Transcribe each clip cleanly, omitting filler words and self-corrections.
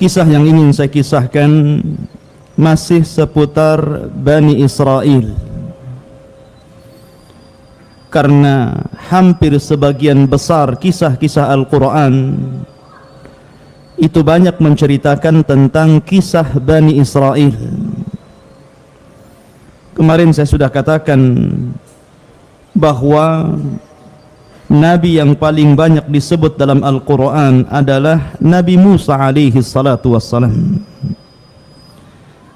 Kisah yang ingin saya kisahkan masih seputar Bani Israel, karena hampir sebagian besar kisah-kisah Al-Quran itu banyak menceritakan tentang kisah Bani Israel. Kemarin saya sudah katakan bahwa Nabi yang paling banyak disebut dalam Al-Quran adalah Nabi Musa alaihi salatu wassalam.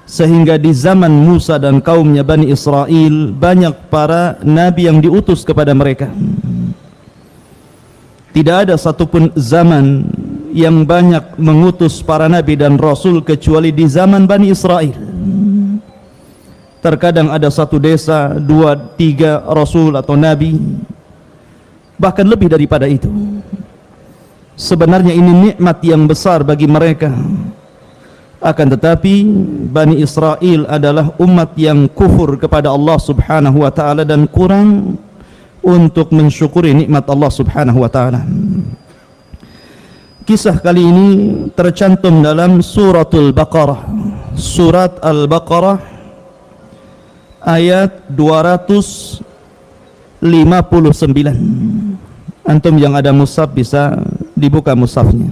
Sehingga di zaman Musa dan kaumnya Bani Israel, banyak para Nabi yang diutus kepada mereka. Tidak ada satupun zaman yang banyak mengutus para Nabi dan Rasul kecuali di zaman Bani Israel. Terkadang ada satu desa, 2, 3 Rasul atau Nabi, bahkan lebih daripada itu. Sebenarnya ini nikmat yang besar bagi mereka. Akan tetapi Bani Israel adalah umat yang kufur kepada Allah Subhanahu wa taala dan kurang untuk mensyukuri nikmat Allah Subhanahu wa taala. Kisah kali ini tercantum dalam suratul Baqarah. Surat Al-Baqarah ayat 259. Antum yang ada mushaf bisa dibuka mushafnya.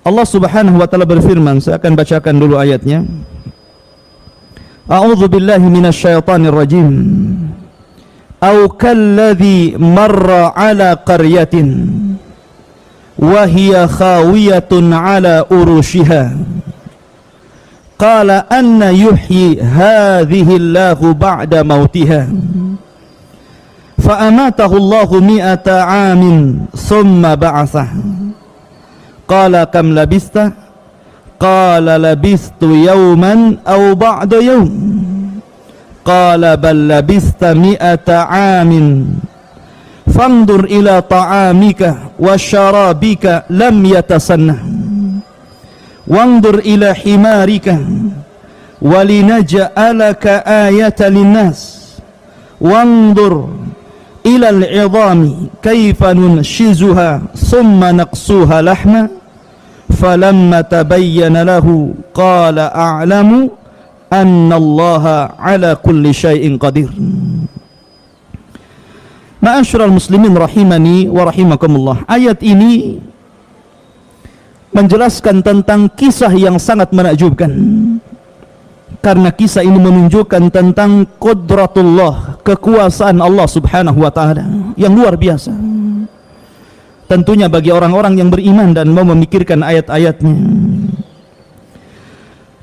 Allah Subhanahu wa taala berfirman, saya akan bacakan dulu ayatnya. A'udzu billahi minasyaitonir rajim. Au kalladzi marra 'ala qaryatin wa hiya khawiyatun 'ala urushiha. Qala anna yuhyi hadhihi Allahu ba'da mautiha. فأماته الله 100 عام ثم بعثه قال كم لبثت قال لبثت يوما أو بعض يوم قال بل لبثت 100 عام فانظر إلى طعامك وشرابك لم يتسنه وانظر إلى حمارك ولنجعلك آية للناس وانظر إلى العظام كيف ننشزها ثم نقصوها لحما فلما تبين له قال أعلم أن الله على كل شيء قدير. Ma'asyiral muslimin rahimani wa rahimakumullah. Ayat ini menjelaskan tentang kisah yang sangat menakjubkan, karena kisah ini menunjukkan tentang qudratullah, kekuasaan Allah Subhanahu wa taala yang luar biasa. Tentunya bagi orang-orang yang beriman dan mau memikirkan ayat-ayatnya.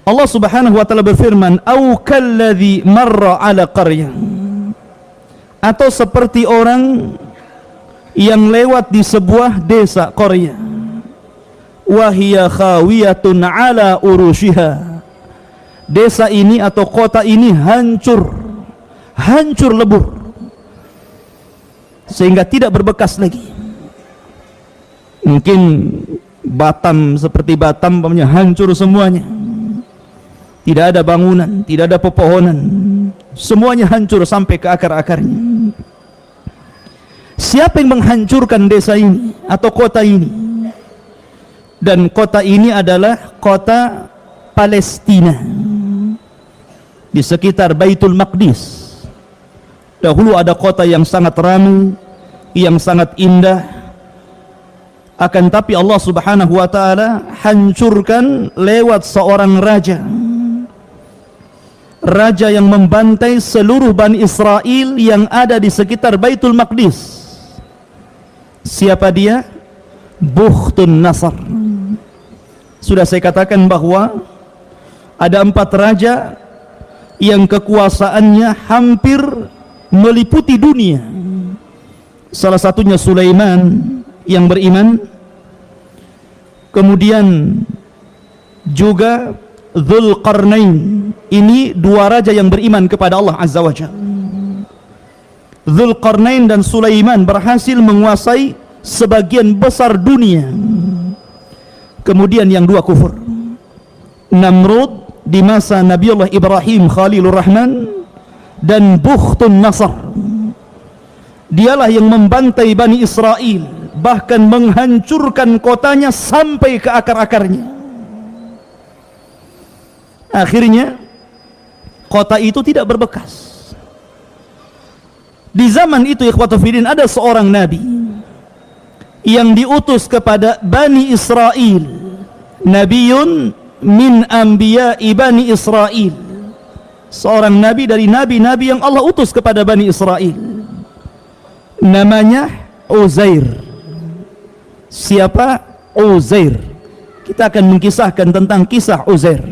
Allah Subhanahu wa taala berfirman, "Au kalladzi marra 'ala qaryah." Atau seperti orang yang lewat di sebuah desa Qaryah. Wa hiya khawiyatun 'ala urushiha. Desa ini atau kota ini hancur lebur sehingga tidak berbekas lagi. Mungkin Batam seperti Batam hancur semuanya, tidak ada bangunan, tidak ada pepohonan, semuanya hancur sampai ke akar-akarnya. Siapa yang menghancurkan desa ini atau kota ini? Dan kota ini adalah kota Palestina, di sekitar Baitul Maqdis. Dahulu ada kota yang sangat ramai, yang sangat indah. Akan tapi Allah Subhanahu wa taala hancurkan lewat seorang raja. Raja yang membantai seluruh Bani Israel yang ada di sekitar Baitul Maqdis. Siapa dia? Bukhtun Nasr. Sudah saya katakan bahwa ada 4 raja yang kekuasaannya hampir meliputi dunia. Salah satunya Sulaiman yang beriman, kemudian juga Dzulqarnain. Ini dua raja yang beriman kepada Allah Azza wa Jalla. Dzulqarnain dan Sulaiman berhasil menguasai sebagian besar dunia. Kemudian yang dua kufur, Namrud di masa Nabiullah Ibrahim Khalilur Rahman, dan Bukhtun Nasr. Dialah yang membantai Bani Israel, bahkan menghancurkan kotanya sampai ke akar-akarnya. Akhirnya kota itu tidak berbekas. Di zaman itu ikhwatu fillah, ada seorang nabi yang diutus kepada Bani Israel, nabiyun min anbiya'i Bani Israel, seorang nabi dari nabi-nabi yang Allah utus kepada Bani Israel, namanya Uzair. Siapa Uzair? Kita akan mengkisahkan tentang kisah Uzair.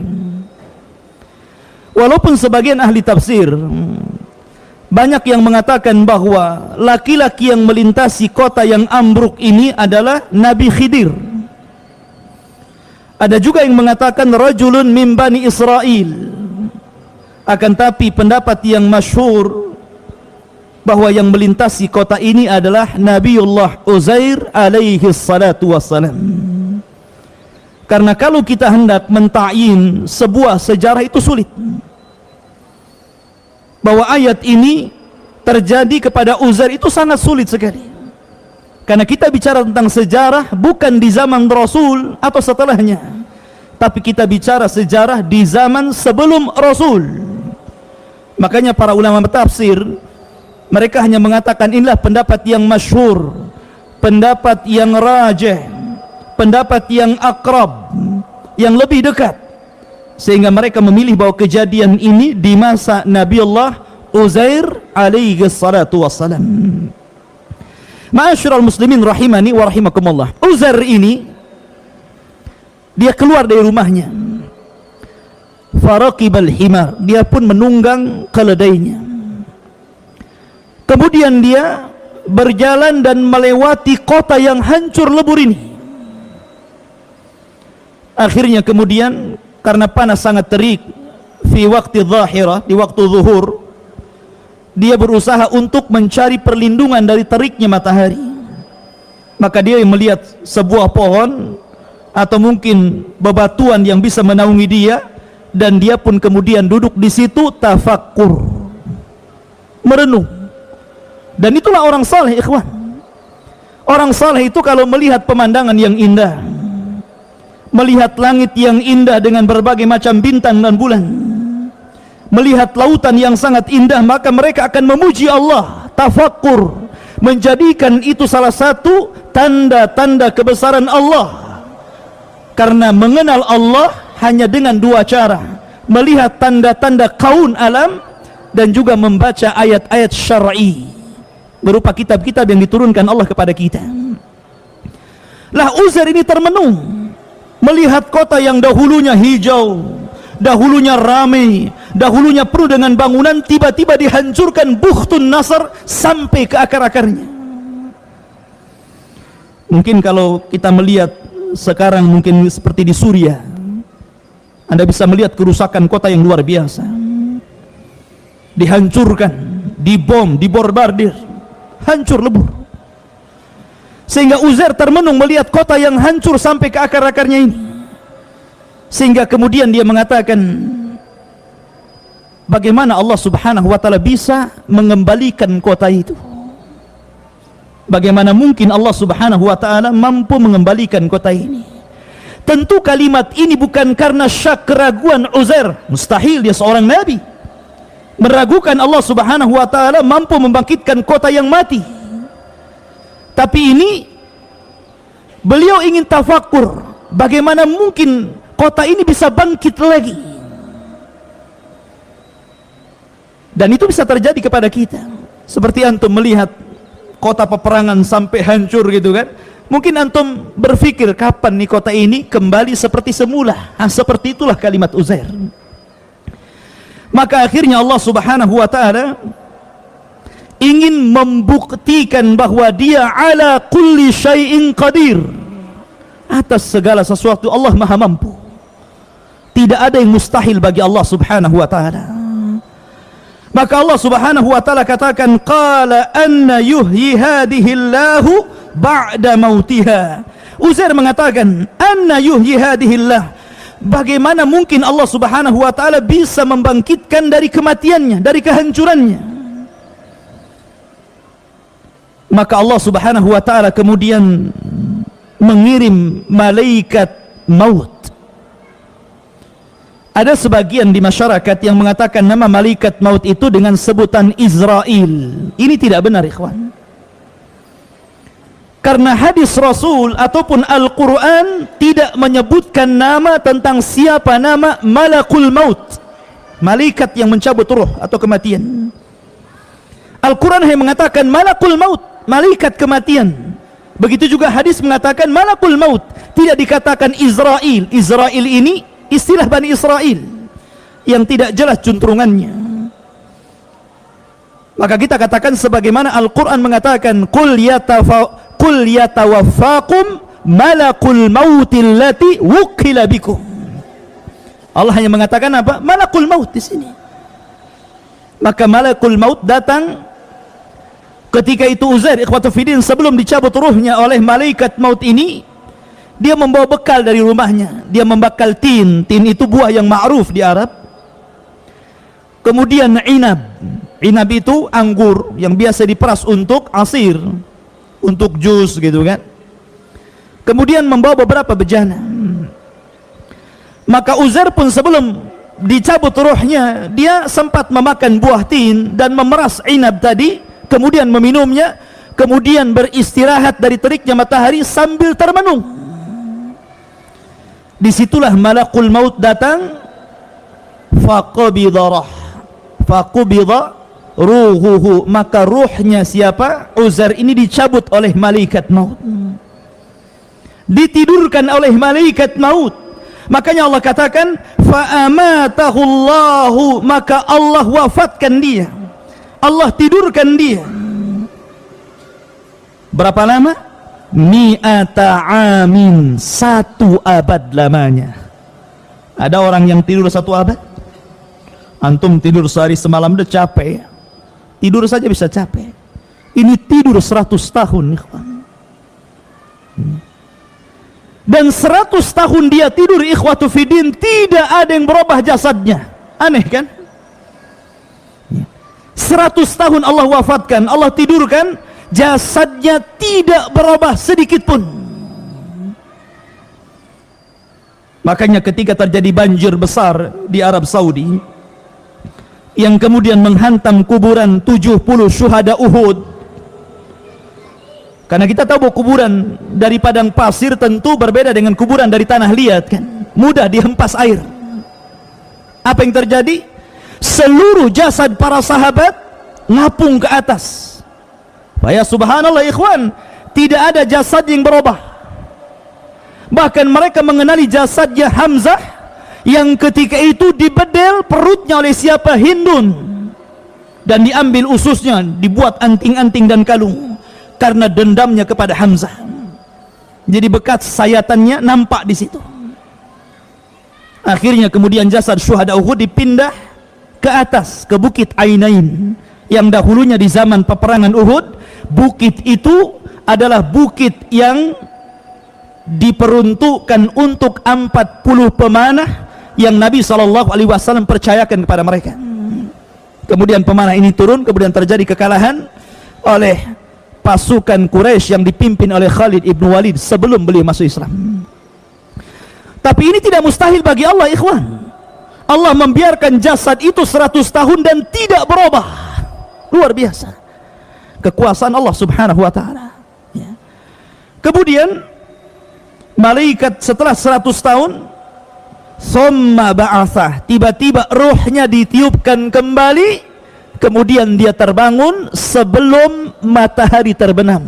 Walaupun sebagian ahli tafsir banyak yang mengatakan bahwa laki-laki yang melintasi kota yang ambruk ini adalah Nabi Khidir. Ada juga yang mengatakan rajulun min Bani Israel. Akan tapi pendapat yang masyhur bahwa yang melintasi kota ini adalah Nabiullah Uzair alaihi salatu wassalam. Karena kalau kita hendak menta'yin sebuah sejarah itu sulit. Bahwa ayat ini terjadi kepada Uzair itu sangat sulit sekali. Karena kita bicara tentang sejarah bukan di zaman Rasul atau setelahnya, tapi kita bicara sejarah di zaman sebelum Rasul. Makanya para ulama tafsir mereka hanya mengatakan inilah pendapat yang masyhur, pendapat yang rajih, pendapat yang akrab, yang lebih dekat, sehingga mereka memilih bahwa kejadian ini di masa Nabiullah Uzair alaihi salatu wassalam. Ma'asyiral muslimin rahimani wa rahimakumullah. Uzair ini dia keluar dari rumahnya, faraqibal himar, dia pun menunggang keledainya. Kemudian dia berjalan dan melewati kota yang hancur lebur ini. Akhirnya kemudian karena panas sangat terik, fi waktu zahirah, di waktu zuhur, dia berusaha untuk mencari perlindungan dari teriknya matahari. Maka dia melihat sebuah pohon atau mungkin bebatuan yang bisa menaungi dia, dan dia pun kemudian duduk di situ tafakkur, merenung. Dan itulah orang saleh, ikhwan. Orang saleh itu kalau melihat pemandangan yang indah, melihat langit yang indah dengan berbagai macam bintang dan bulan, melihat lautan yang sangat indah, maka mereka akan memuji Allah, tafakkur, menjadikan itu salah satu tanda-tanda kebesaran Allah. Karena mengenal Allah hanya dengan dua cara: melihat tanda-tanda kaun alam dan juga membaca ayat-ayat syar'i berupa kitab-kitab yang diturunkan Allah kepada kita. Lah Uzair ini termenung melihat kota yang dahulunya hijau, dahulunya ramai, dahulunya penuh dengan bangunan, tiba-tiba dihancurkan Bukhtun Nasr sampai ke akar-akarnya. Mungkin kalau kita melihat sekarang, mungkin seperti di Suriah, Anda bisa melihat kerusakan kota yang luar biasa. Dihancurkan, dibom, diborbardir, hancur lebur. Sehingga Uzair termenung melihat kota yang hancur sampai ke akar-akarnya ini. Sehingga kemudian dia mengatakan, bagaimana Allah subhanahu wa ta'ala bisa mengembalikan kota itu? Bagaimana mungkin Allah subhanahu wa ta'ala mampu mengembalikan kota ini? Tentu kalimat ini bukan karena syak keraguan Uzair. Mustahil, dia seorang nabi meragukan Allah subhanahu wa ta'ala mampu membangkitkan kota yang mati. Tapi ini beliau ingin tafakkur, bagaimana mungkin kota ini bisa bangkit lagi. Dan itu bisa terjadi kepada kita. Seperti antum melihat kota peperangan sampai hancur gitu kan. Mungkin antum berpikir, kapan nih kota ini kembali seperti semula? Seperti itulah kalimat Uzair. Maka akhirnya Allah subhanahu wa ta'ala ingin membuktikan bahwa dia ala kulli syai'in qadir, atas segala sesuatu Allah maha mampu. Tidak ada yang mustahil bagi Allah subhanahu wa ta'ala. Maka Allah subhanahu wa ta'ala katakan, qala anna yuhyi hadihi Allahu ba'da mautiha. Uzair mengatakan, anna yuhyi hadihi Allah, bagaimana mungkin Allah subhanahu wa ta'ala bisa membangkitkan dari kematiannya, dari kehancurannya. Maka Allah subhanahu wa ta'ala kemudian mengirim malaikat maut. Ada sebagian di masyarakat yang mengatakan nama malaikat maut itu dengan sebutan Israel. Ini tidak benar, ikhwan. Karena hadis Rasul ataupun Al-Quran tidak menyebutkan nama tentang siapa nama malakul maut, malaikat yang mencabut ruh atau kematian. Al-Quran hanya mengatakan malakul maut, malaikat kematian. Begitu juga hadis mengatakan malakul maut, tidak dikatakan Israel. Israel ini istilah Bani Israel yang tidak jelas juntrungannya. Maka kita katakan sebagaimana Al-Quran mengatakan, qul yatawaffakum malakul mautil lati wukila bikum. Allah hanya mengatakan apa? Malakul maut di sini. Maka malakul maut datang ketika itu Uzair ikhwatu fiddin, sebelum dicabut ruhnya oleh malaikat maut ini, dia membawa bekal dari rumahnya. Dia membakal tin. Tin itu buah yang ma'ruf di Arab. Kemudian inab. Inab itu anggur yang biasa diperas untuk asir, untuk jus gitu kan. Kemudian membawa beberapa bejana. Maka Uzair pun sebelum dicabut ruhnya, dia sempat memakan buah tin dan memeras inab tadi, kemudian meminumnya, kemudian beristirahat dari teriknya matahari sambil termenung. Disitulah malakul maut datang, faqabidha ruhuhu, maka ruhnya siapa? Uzair ini dicabut oleh malaikat maut, ditidurkan oleh malaikat maut. Makanya Allah katakan fa'amatahu Allahu, maka Allah wafatkan dia, Allah tidurkan dia. Berapa lama? Mi'ata amin, 1 abad lamanya. Ada orang yang tidur 1 abad? Antum tidur sehari semalam udah capek. Tidur saja bisa capek. Ini tidur 100 tahun, ikhwan. Dan 100 tahun dia tidur, ikhwatu fiddin, tidak ada yang berubah jasadnya. Aneh kan? 100 tahun Allah wafatkan, Allah tidurkan, jasadnya tidak berubah sedikit pun. Makanya ketika terjadi banjir besar di Arab Saudi yang kemudian menghantam kuburan 70 syuhada Uhud, karena kita tahu bahwa kuburan dari padang pasir tentu berbeda dengan kuburan dari tanah liat kan, mudah dihempas air. Apa yang terjadi? Seluruh jasad para sahabat ngapung ke atas. Ya subhanallah ikhwan, tidak ada jasad yang berubah. Bahkan mereka mengenali jasadnya Hamzah yang ketika itu dibedel perutnya oleh siapa? Hindun, dan diambil ususnya, dibuat anting-anting dan kalung karena dendamnya kepada Hamzah. Jadi bekas sayatannya nampak di situ. Akhirnya kemudian jasad syuhada Uhud dipindah ke atas, ke Bukit Ainain, yang dahulunya di zaman peperangan Uhud, bukit itu adalah bukit yang diperuntukkan untuk 40 pemanah yang Nabi SAW percayakan kepada mereka. Kemudian pemanah ini turun, kemudian terjadi kekalahan oleh pasukan Quraisy yang dipimpin oleh Khalid ibn Walid sebelum beliau masuk Islam. Tapi ini tidak mustahil bagi Allah, ikhwan. Allah membiarkan jasad itu 100 tahun dan tidak berubah. Luar biasa kekuasaan Allah subhanahu wa ta'ala. Ya. Kemudian malaikat setelah 100 tahun, summa ba'athah, tiba-tiba ruhnya ditiupkan kembali, kemudian dia terbangun sebelum matahari terbenam.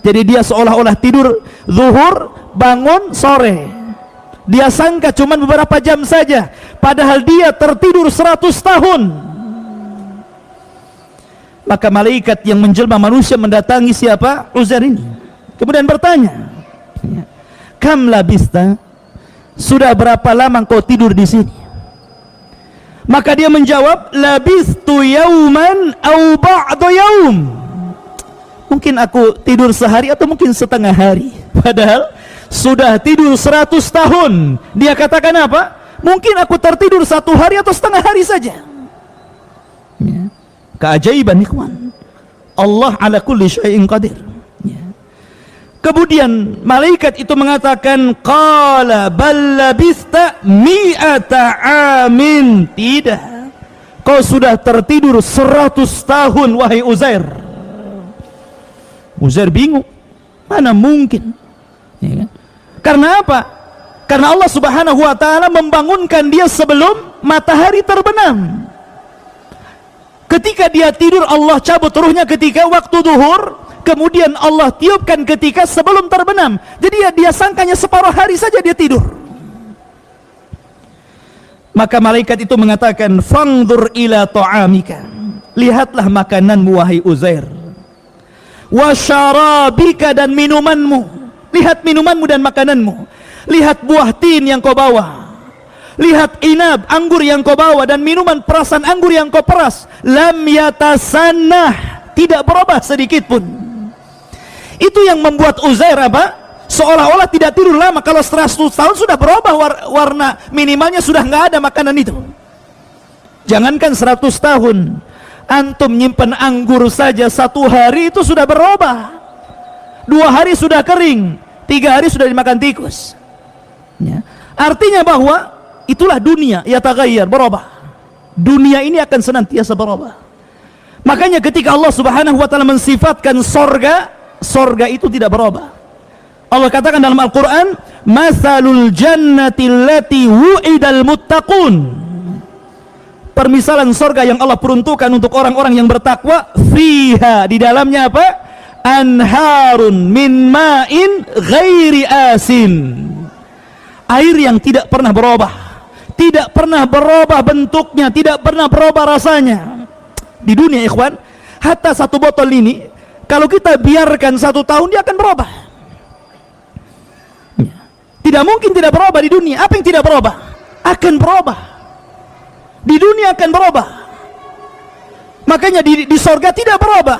Jadi dia seolah-olah tidur zuhur, bangun sore. Dia sangka cuma beberapa jam saja, padahal dia tertidur 100 tahun. Maka malaikat yang menjelma manusia mendatangi siapa? Uzair ini. Kemudian bertanya, kam labista, sudah berapa lama kau tidur di sini? Maka dia menjawab, labistu yauman au ba'da yaum. Mungkin aku tidur sehari atau mungkin setengah hari. Padahal sudah tidur 100 tahun. Dia katakan apa? Mungkin aku tertidur 1 hari atau setengah hari saja. Ya. Keajaiban ikhwan, Allah ala kulli syai'in qadir. Ya. Kemudian malaikat itu mengatakan, qala bal labista mi'ata amin. Tidak, kau sudah tertidur 100 tahun wahai Uzair. Uzair bingung, mana mungkin, ya kan? Karena apa? Karena Allah subhanahu wa ta'ala membangunkan dia sebelum matahari terbenam. Ketika dia tidur, Allah cabut ruhnya ketika waktu duhur, kemudian Allah tiupkan ketika sebelum terbenam. Jadi dia sangkanya separuh hari saja dia tidur. Maka malaikat itu mengatakan, fangdur ila ta'amika, lihatlah makananmu wahai Uzair, wa syarabika, dan minumanmu, lihat minumanmu dan makananmu, lihat buah tin yang kau bawa, lihat inab, anggur yang kau bawa, dan minuman perasan anggur yang kau peras, lam yatasannah, tidak berubah sedikit pun. Itu yang membuat Uzair apa? Seolah-olah tidak tidur lama. Kalau 100 tahun sudah berubah warna, minimalnya sudah nggak ada makanan itu. Jangankan 100 tahun, antum nyimpen anggur saja 1 hari itu sudah berubah. 2 hari sudah kering, 3 hari sudah dimakan tikus. Ya. Artinya bahwa itulah dunia, ya taghayyar, berubah. Dunia ini akan senantiasa berubah. Makanya ketika Allah subhanahu wa ta'ala mensifatkan sorga, sorga itu tidak berubah. Allah katakan dalam Al-Quran, masalul jannati allati wu'idal muttaqun, permisalan sorga yang Allah peruntukkan untuk orang-orang yang bertakwa, fiha, di dalamnya apa? Anharun min ma'in ghairi asin, air yang tidak pernah berubah, tidak pernah berubah bentuknya, tidak pernah berubah rasanya. Di dunia ikhwan, hatta 1 botol ini kalau kita biarkan 1 tahun dia akan berubah. Tidak mungkin tidak berubah di dunia. Apa yang tidak berubah? Akan berubah. Di dunia akan berubah. Makanya di sorga tidak berubah.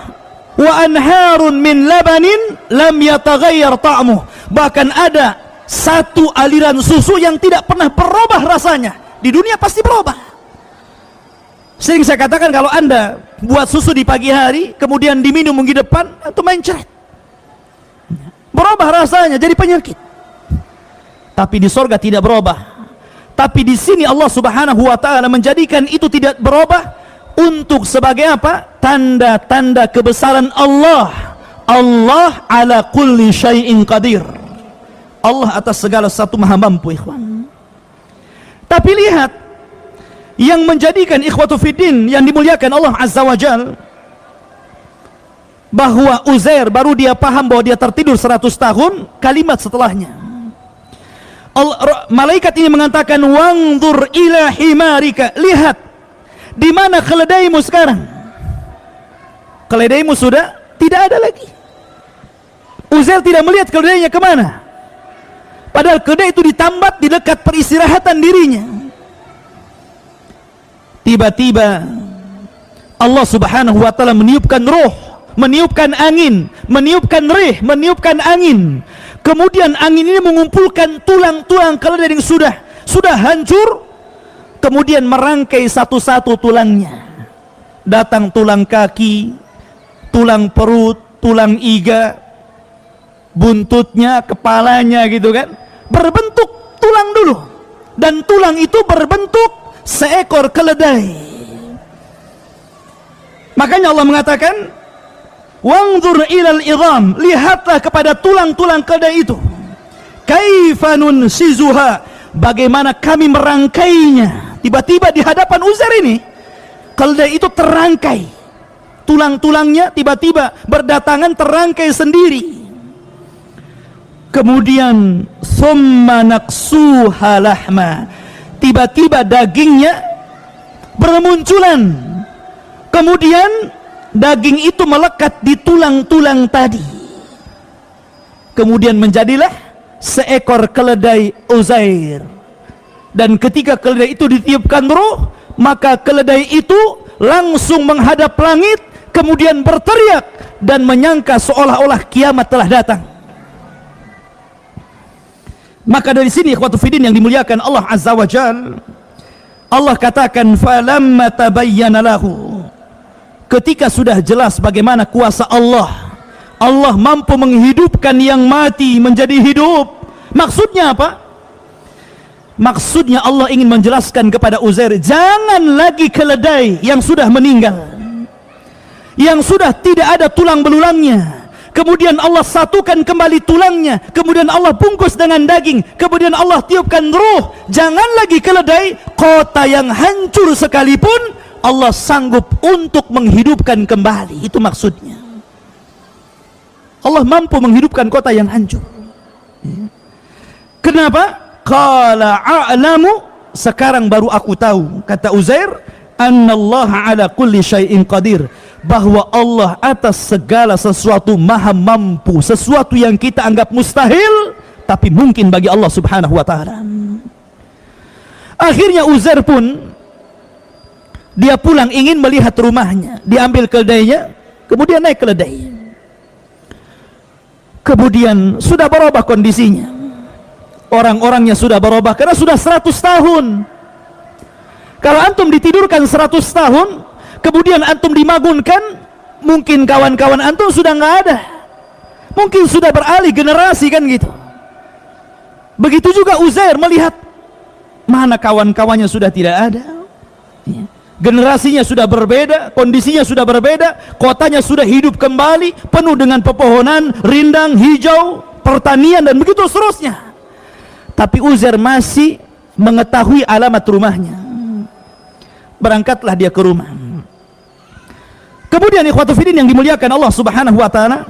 Wa anharun min labanin lam yataghayyar ta'muh. Bahkan ada 1 aliran susu yang tidak pernah berubah rasanya. Di dunia pasti berubah. Sering saya katakan, kalau Anda buat susu di pagi hari kemudian diminum minggu depan, itu mencret, berubah rasanya jadi penyakit. Tapi di sorga tidak berubah. Tapi di sini Allah subhanahu wa ta'ala menjadikan itu tidak berubah untuk sebagai apa? Tanda-tanda kebesaran Allah. Allah ala kulli syai'in qadir. Allah atas segala sesuatu maha mampu ikhwan. Tapi lihat, yang menjadikan ikhwatu fiddin yang dimuliakan Allah azza wa jal, bahwa Uzair baru dia paham bahwa dia tertidur 100 tahun, kalimat setelahnya malaikat ini mengatakan, wangdur ila himarika, lihat di mana keledaimu sekarang. Keledaimu sudah tidak ada lagi. Uzair tidak melihat keledainya kemana, padahal keledai itu ditambat di dekat peristirahatan dirinya. Tiba-tiba Allah subhanahu wa ta'ala meniupkan roh, meniupkan angin, meniupkan rih, meniupkan angin. Kemudian angin ini mengumpulkan tulang-tulang keledai yang sudah hancur, kemudian merangkai satu-satu tulangnya. Datang tulang kaki, tulang perut, tulang iga, buntutnya, kepalanya gitu kan, berbentuk tulang dulu, dan tulang itu berbentuk seekor keledai. Makanya Allah mengatakan, wangdur ilal idham, lihatlah kepada tulang-tulang keledai itu. Kaifa nunsizuha, bagaimana kami merangkainya. Tiba-tiba di hadapan Uzair ini, keledai itu terangkai, tulang-tulangnya tiba-tiba berdatangan terangkai sendiri. Kemudian summa naqsuha lahma, tiba-tiba dagingnya bermunculan. Kemudian daging itu melekat di tulang-tulang tadi. Kemudian menjadilah seekor keledai Uzair. Dan ketika keledai itu ditiupkan ruh, maka keledai itu langsung menghadap langit, kemudian berteriak dan menyangka seolah-olah kiamat telah datang. Maka dari sini ikhwatu fiddin yang dimuliakan Allah Azza wa Jal, Allah katakan falamma tabayyana lahu, ketika sudah jelas bagaimana kuasa Allah, Allah mampu menghidupkan yang mati menjadi hidup. Maksudnya apa? Maksudnya Allah ingin menjelaskan kepada Uzair, jangan lagi keledai yang sudah meninggal, yang sudah tidak ada tulang belulangnya, kemudian Allah satukan kembali tulangnya, kemudian Allah bungkus dengan daging, kemudian Allah tiupkan ruh. Jangan lagi keledai, kota yang hancur sekalipun Allah sanggup untuk menghidupkan kembali. Itu maksudnya. Allah mampu menghidupkan kota yang hancur. Kenapa? Qala a'lamu, sekarang baru aku tahu, kata Uzair, annallaha ala kulli syai'in qadir, bahwa Allah atas segala sesuatu maha mampu. Sesuatu yang kita anggap mustahil tapi mungkin bagi Allah subhanahu wa ta'ala. Akhirnya Uzair pun dia pulang ingin melihat rumahnya. Diambil keledainya, kemudian naik keledai. Kemudian sudah berubah kondisinya, orang-orangnya sudah berubah karena sudah 100 tahun. Kalau antum ditidurkan 100 tahun, kemudian antum dimagunkan, mungkin kawan-kawan antum sudah nggak ada, mungkin sudah beralih generasi, kan gitu. Begitu juga Uzair melihat mana kawan-kawannya sudah tidak ada, generasinya sudah berbeda, kondisinya sudah berbeda, kotanya sudah hidup kembali, penuh dengan pepohonan, rindang, hijau, pertanian dan begitu seterusnya. Tapi Uzair masih mengetahui alamat rumahnya. Berangkatlah dia ke rumah. Kemudian ikhwatu fiddin yang dimuliakan Allah subhanahu wa ta'ala,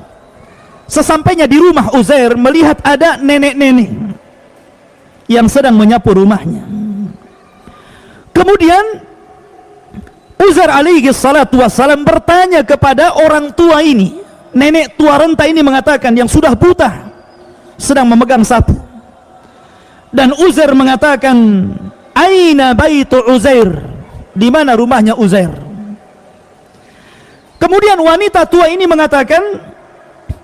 sesampainya di rumah Uzair melihat ada nenek-nenek yang sedang menyapu rumahnya. Kemudian Uzair alaihi salatu wassalam bertanya kepada orang tua ini. Nenek tua renta ini mengatakan, yang sudah buta, sedang memegang sapu. Dan Uzair mengatakan, aina baitu Uzair, di mana rumahnya Uzair? Kemudian wanita tua ini mengatakan,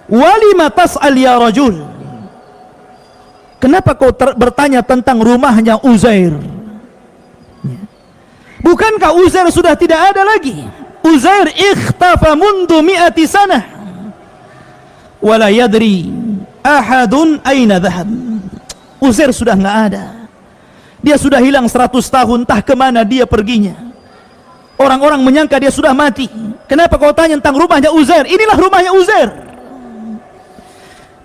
walima tas'al ya rajul, kenapa kau bertanya tentang rumahnya Uzair? Bukankah Uzair sudah tidak ada lagi? Uzair ikhtafa mundu mi'ati sanah wala yadri ahadun aina dhahab. Uzair sudah nggak ada, dia sudah hilang 100 tahun, entah kemana dia perginya. Orang-orang menyangka dia sudah mati. Kenapa kau tanya tentang rumahnya Uzair? Inilah rumahnya Uzair.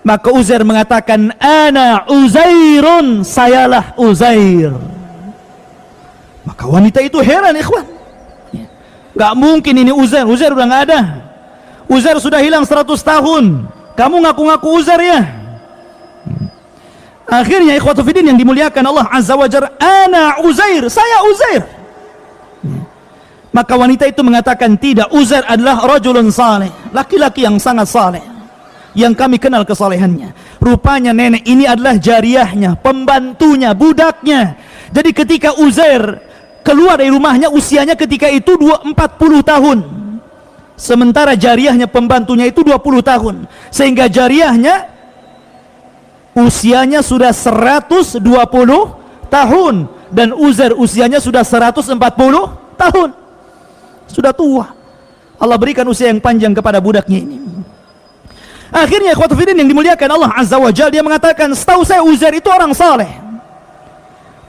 Maka Uzair mengatakan, ana Uzairun, sayalah Uzair. Maka wanita itu heran, ikhwan. Gak mungkin ini Uzair, Uzair udah nggak ada, Uzair sudah hilang 100 tahun, kamu ngaku-ngaku Uzair ya? Akhirnya ikhwatu fiddin yang dimuliakan Allah Azza wa Jalla, ana Uzair, saya Uzair. Maka wanita itu mengatakan, tidak, Uzair adalah rajulun saleh, laki-laki yang sangat saleh, yang kami kenal kesalehannya. Rupanya nenek ini adalah jariyahnya, pembantunya, budaknya. Jadi ketika Uzair keluar dari rumahnya, usianya ketika itu 40 tahun, sementara jariyahnya, pembantunya itu 20 tahun, sehingga jariyahnya usianya sudah 120 tahun dan Uzair usianya sudah 140 tahun, sudah tua. Allah berikan usia yang panjang kepada budaknya ini. Akhirnya ikhwatu fiddin yang dimuliakan Allah Azza wa Jalla, dia mengatakan, setahu saya Uzair itu orang saleh,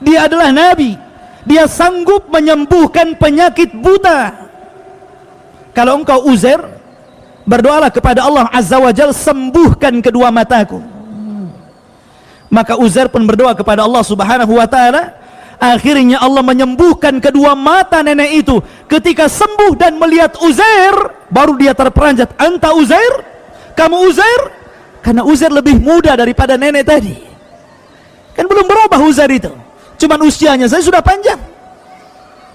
dia adalah nabi, dia sanggup menyembuhkan penyakit buta. Kalau engkau Uzair, berdoalah kepada Allah Azza wa Jalla, sembuhkan kedua mataku. Maka Uzair pun berdoa kepada Allah subhanahu wa ta'ala. Akhirnya Allah menyembuhkan kedua mata nenek itu. Ketika sembuh dan melihat Uzair, baru dia terperanjat, anta Uzair, kamu Uzair? Karena Uzair lebih muda daripada nenek tadi. Kan belum berubah Uzair itu, cuman usianya saya sudah panjang.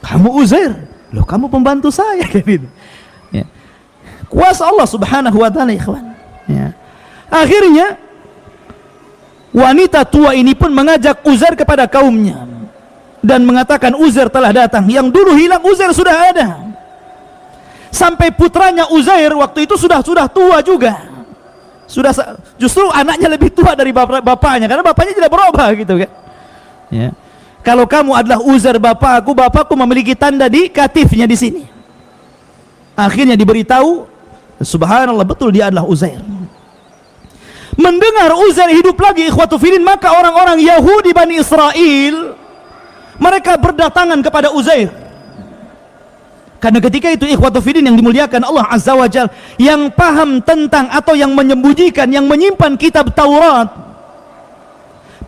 Kamu Uzair? Loh, kamu pembantu saya, gitu. Ya. Kuasa Allah subhanahu wa ta'ala, ikhwan. Ya. Akhirnya Wanita tua ini pun mengajak Uzair kepada kaumnya dan mengatakan Uzair telah datang. Yang dulu hilang Uzair sudah ada. Sampai putranya Uzair waktu itu sudah tua juga. Justru anaknya lebih tua dari bapaknya, karena bapaknya tidak berubah gitu kan. Ya. Kalau kamu adalah Uzair bapakku memiliki tanda di katifnya di sini. Akhirnya diberitahu, subhanallah, betul dia adalah Uzair. Mendengar Uzair hidup lagi, ikhwatu fillah, maka orang-orang Yahudi Bani Israel mereka berdatangan kepada Uzair. Karena ketika itu ikhwatu fillah yang dimuliakan Allah Azza wa Jalla, yang paham tentang atau yang menyembunyikan, yang menyimpan kitab Taurat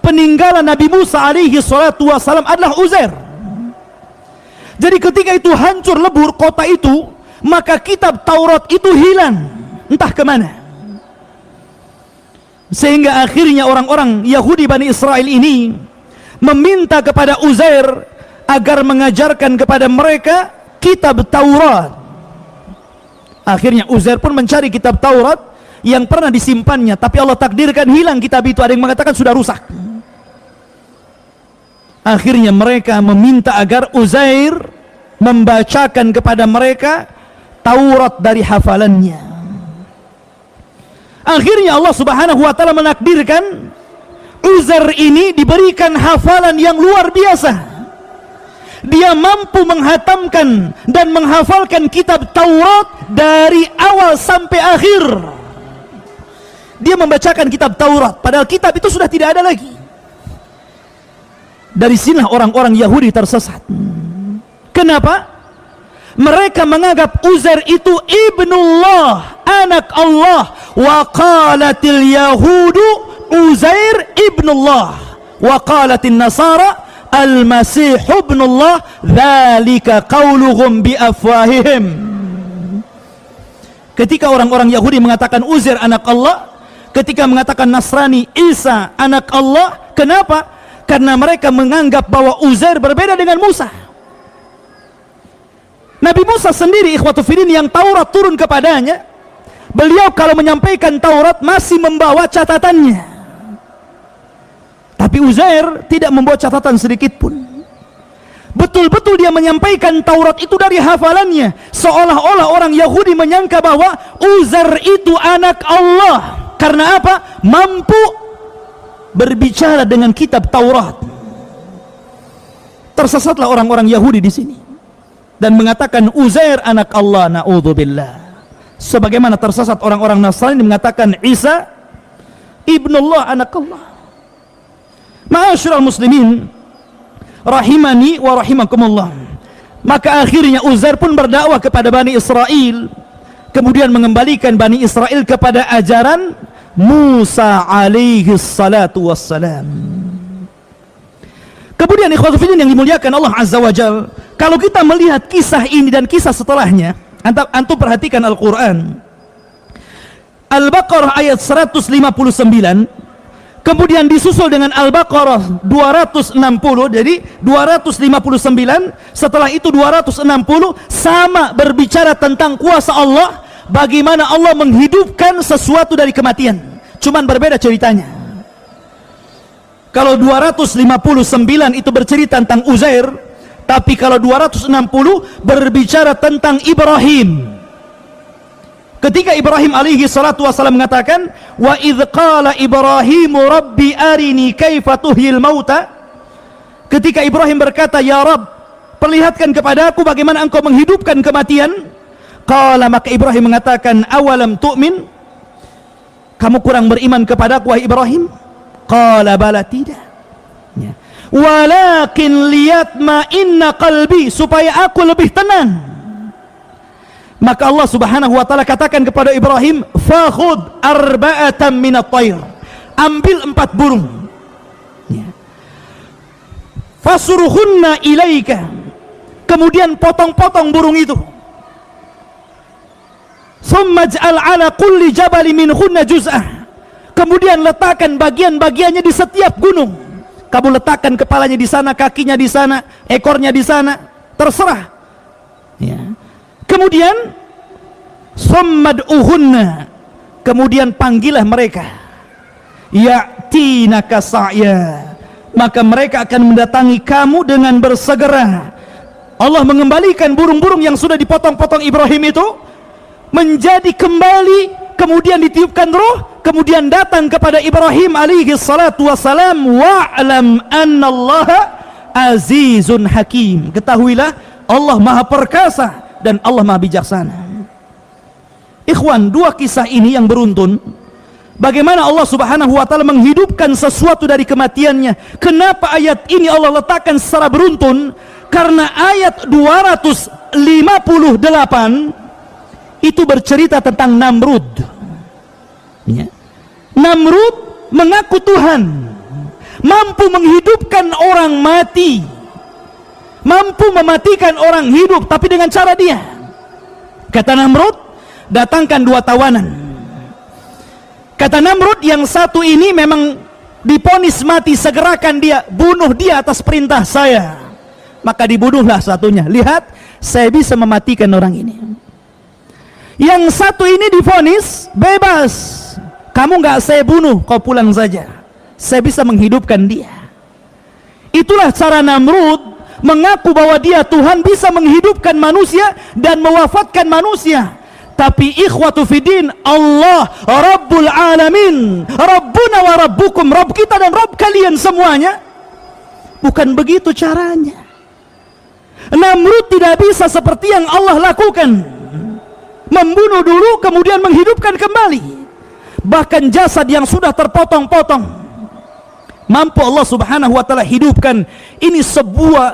peninggalan Nabi Musa alaihi salatu wassalam adalah Uzair. Jadi ketika itu hancur lebur kota itu, maka kitab Taurat itu hilang entah kemana. Sehingga akhirnya orang-orang Yahudi Bani Israel ini meminta kepada Uzair agar mengajarkan kepada mereka kitab Taurat. Akhirnya Uzair pun mencari kitab Taurat yang pernah disimpannya, tapi Allah takdirkan hilang kitab itu. Ada yang mengatakan sudah rusak. Akhirnya mereka meminta agar Uzair membacakan kepada mereka Taurat dari hafalannya. Akhirnya Allah Subhanahu wa taala menakdirkan Uzair ini diberikan hafalan yang luar biasa. Dia mampu menghatamkan dan menghafalkan kitab Taurat dari awal sampai akhir. Dia membacakan kitab Taurat, padahal kitab itu sudah tidak ada lagi. Dari sinilah orang-orang Yahudi tersesat. Kenapa? Mereka menganggap Uzair itu ibnullah, anak Allah. Wa qalatil yahudu Uzair ibnullah, wa qalatin nasara Al-Masih ibnullah, dzalika qauluhum bi afwahihim. Ketika orang-orang Yahudi mengatakan Uzair anak Allah, ketika mengatakan Nasrani Isa anak Allah, kenapa? Karena mereka menganggap bahwa Uzair berbeda dengan Musa. Nabi Musa sendiri ikhwatu fillah yang Taurat turun kepadanya, beliau kalau menyampaikan Taurat masih membawa catatannya. Tapi Uzair tidak membawa catatan sedikit pun. Betul-betul dia menyampaikan Taurat itu dari hafalannya. Seolah-olah orang Yahudi menyangka bahwa Uzair itu anak Allah. Karena apa? Mampu berbicara dengan kitab Taurat. Tersesatlah orang-orang Yahudi di sini dan mengatakan Uzair anak Allah, naudzubillah. Sebagaimana tersesat orang-orang Nasrani mengatakan Isa ibnullah, anak Allah. Ma'asyiral muslimin rahimani wa rahimakumullah. Maka akhirnya Uzair pun berdakwah kepada Bani Israel, kemudian mengembalikan Bani Israel kepada ajaran Musa alaihi salatu wassalam. Kemudian ikhwatu fillah yang dimuliakan Allah Azza wa Jalla, kalau kita melihat kisah ini dan kisah setelahnya, antum perhatikan Al-Quran Al-Baqarah ayat 159, kemudian disusul dengan Al-Baqarah 260, jadi 259, setelah itu 260, sama berbicara tentang kuasa Allah, bagaimana Allah menghidupkan sesuatu dari kematian. Cuman berbeda ceritanya. Kalau 259 itu bercerita tentang Uzair, tapi kalau 260 berbicara tentang Ibrahim. Ketika Ibrahim alaihi salatu wassalam mengatakan, wa idh qala Ibrahimu rabbi arini kaifa tuhyil mauta. Ketika Ibrahim berkata, ya Rabb, perlihatkan kepadaku bagaimana engkau menghidupkan kematian. Qala, maka Ibrahim mengatakan, awalam tu'min, kamu kurang beriman kepadaku wahai Ibrahim? Qala bala, tidak ya. Walakin liyatma inna qalbi, supaya aku lebih tenang. Maka Allah Subhanahu wa taala katakan kepada Ibrahim, fakhud arba'atan minat tayr, ambil 4 burung ya. Fasuruhunna ilaika, kemudian potong-potong burung itu. Summa ja'al ala kulli jabali minhunna juz'ah, kemudian letakkan bagian-bagiannya di setiap gunung. Kamu letakkan kepalanya di sana, kakinya di sana, ekornya di sana, terserah ya. Kemudian sammad'uhunna, kemudian panggillah mereka. ya'tinaka sa'ya, maka mereka akan mendatangi kamu dengan bersegera. Allah mengembalikan burung-burung yang sudah dipotong-potong Ibrahim itu menjadi kembali, kemudian ditiupkan roh, kemudian datang kepada Ibrahim alaihi salatu wassalam, wa'lam annallaha azizun hakim, ketahuilah Allah maha perkasa dan Allah maha bijaksana. Ikhwan, dua kisah ini yang beruntun, bagaimana Allah subhanahu wa ta'ala menghidupkan sesuatu dari kematiannya. Kenapa ayat ini Allah letakkan secara beruntun? Karena ayat 258 itu bercerita tentang Namrud. Ya. Namrud mengaku Tuhan, mampu menghidupkan orang mati, mampu mematikan orang hidup, tapi dengan cara dia. Kata Namrud, datangkan dua tawanan. Kata Namrud, yang satu ini memang diponis mati, segerakan dia, bunuh dia atas perintah saya. Maka dibunuhlah satunya. Lihat, saya bisa mematikan orang ini. Yang satu ini divonis bebas, kamu nggak saya bunuh, kau pulang saja, saya bisa menghidupkan dia. Itulah cara Namrud mengaku bahwa dia Tuhan, bisa menghidupkan manusia dan mewafatkan manusia. Tapi ikhwatu fiddin, Allah Rabbul Alamin, Rabbuna wa Rabbukum, Rabb kita dan Rabb kalian semuanya. Bukan begitu caranya. Namrud tidak bisa seperti yang Allah lakukan, membunuh dulu kemudian menghidupkan kembali. Bahkan jasad yang sudah terpotong-potong mampu Allah subhanahu wa ta'ala hidupkan. Ini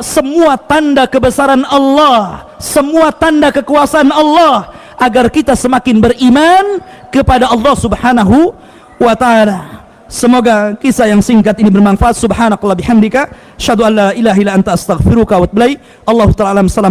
semua tanda kebesaran Allah, semua tanda kekuasaan Allah, agar kita semakin beriman kepada Allah subhanahu wa ta'ala. Semoga kisah yang singkat ini bermanfaat. Subhanakallah bihamdika, asyhadu an la ilaha illa anta astaghfiruka wa atubu ilaik. Allahu ta'ala alam. Salam.